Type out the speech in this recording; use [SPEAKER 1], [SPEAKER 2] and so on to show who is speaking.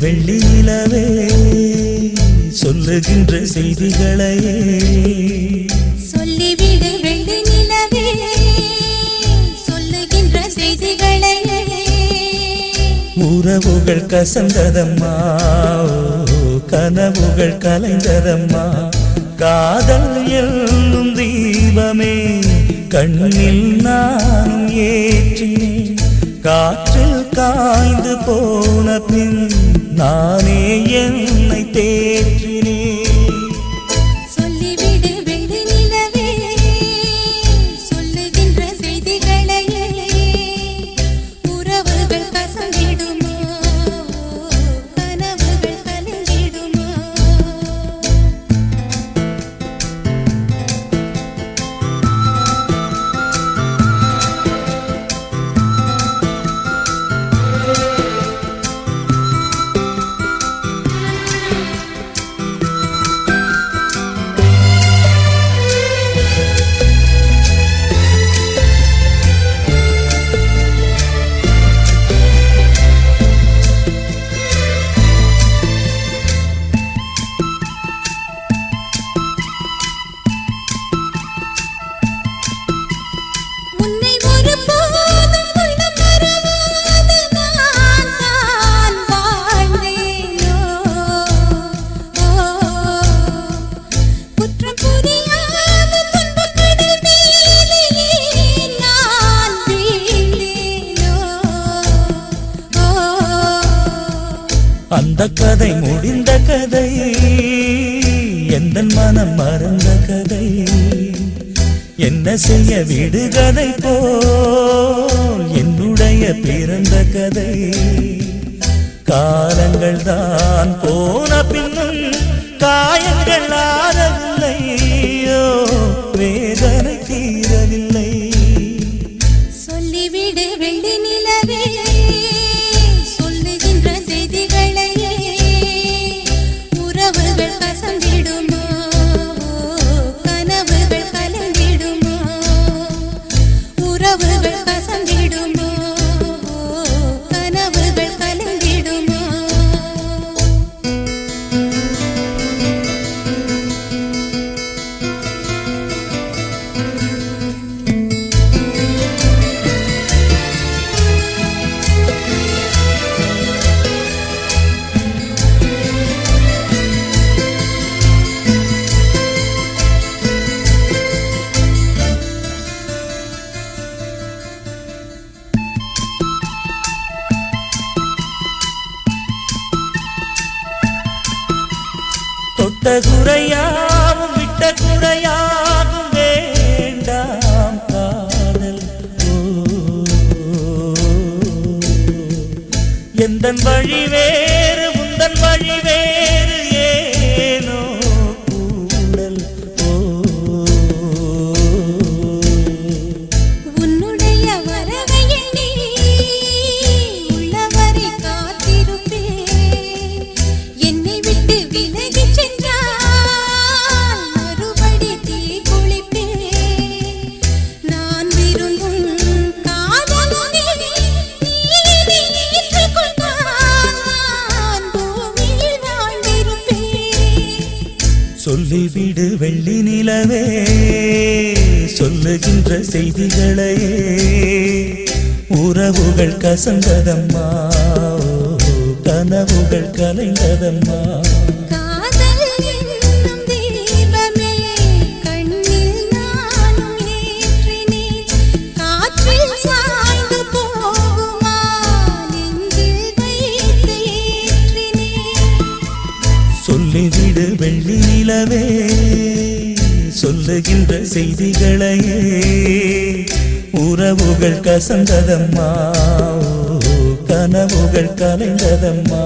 [SPEAKER 1] வெள்ளி நிலவே சொல்லுகின்ற செய்திகளையே
[SPEAKER 2] சொல்லிவிடு வெள்ளி நிலவே சொல்லுகின்ற செய்திகளையே
[SPEAKER 1] உறவுகள் கசந்ததம்மா கனவுகள் கலைந்ததம்மா காதல் என்னும் தீபமே கண்ணில் நானும் ஏற்றினேன் காற்றில் காய்ந்து போன பின் நானே என்னை தேற்றினேன்
[SPEAKER 2] சொல்லிவிடு வெள்ளி நிலவே சொல்லுகின்ற செய்திகளையே உறவுகள் கசந்திடுமோ கனவுகள் கலைந்திடுமோ
[SPEAKER 1] அந்த கதை முடிந்த கதை எந்த மனம் மறந்த கதை என்ன செய்ய விடுகதை போல் என்னுடைய பிறந்த கதை காலங்கள் தான் போன பின்னும் காயங்கள் ஆறவில்லையோ வேதனை தீரவில்லை
[SPEAKER 2] சொல்லிவிடு வெள்ளி நிலவே சொல்லுகின்ற செய்திகளையே உறவுகள் கசந்திடுமோ கனவுகள் கலைந்திடுமோ உறவுகள் கசந்திடுமோ கனவுகள் கலைந்திடுமோ
[SPEAKER 1] தொட்ட குறையாவும் விட்ட குறையாகும் வேண்டாம் காதல் எந்தன் வழி வேறு உந்தன் வழி வேறு ஏனோ கூடல்
[SPEAKER 2] உன்னுடைய வரவை எண்ணி உள்ளவரை காத்திருப்பேன் என்னை விட்டு விலகி சென்றால் மறுபடி தீ குளிப்பேன் நான் விரும்பும் காதலனே நீ ஏற்றுக்கொண்டால் நான் பூமியில் வாழ்ந்திருப்பேன்
[SPEAKER 1] சொல்லிவிடு வெள்ளி நிலவே சொல்லுகின்ற செய்திகளையே உறவுகள் கசந்ததம்மா கனவுகள் கலைந்ததம்மா
[SPEAKER 2] காதல் என்னும் தீபமே கண்ணில் நானும் ஏற்றினேன் காற்றில் சாய்ந்து போகுமா நெஞ்சில் வைத்து ஏற்றினேன்
[SPEAKER 1] சொல்லிவிடு வெள்ளி நிலவே சொல்லுகின்ற செய்திகளையே உறவுகள் கசந்ததம்மா கனவுகள் கலைந்ததம்மா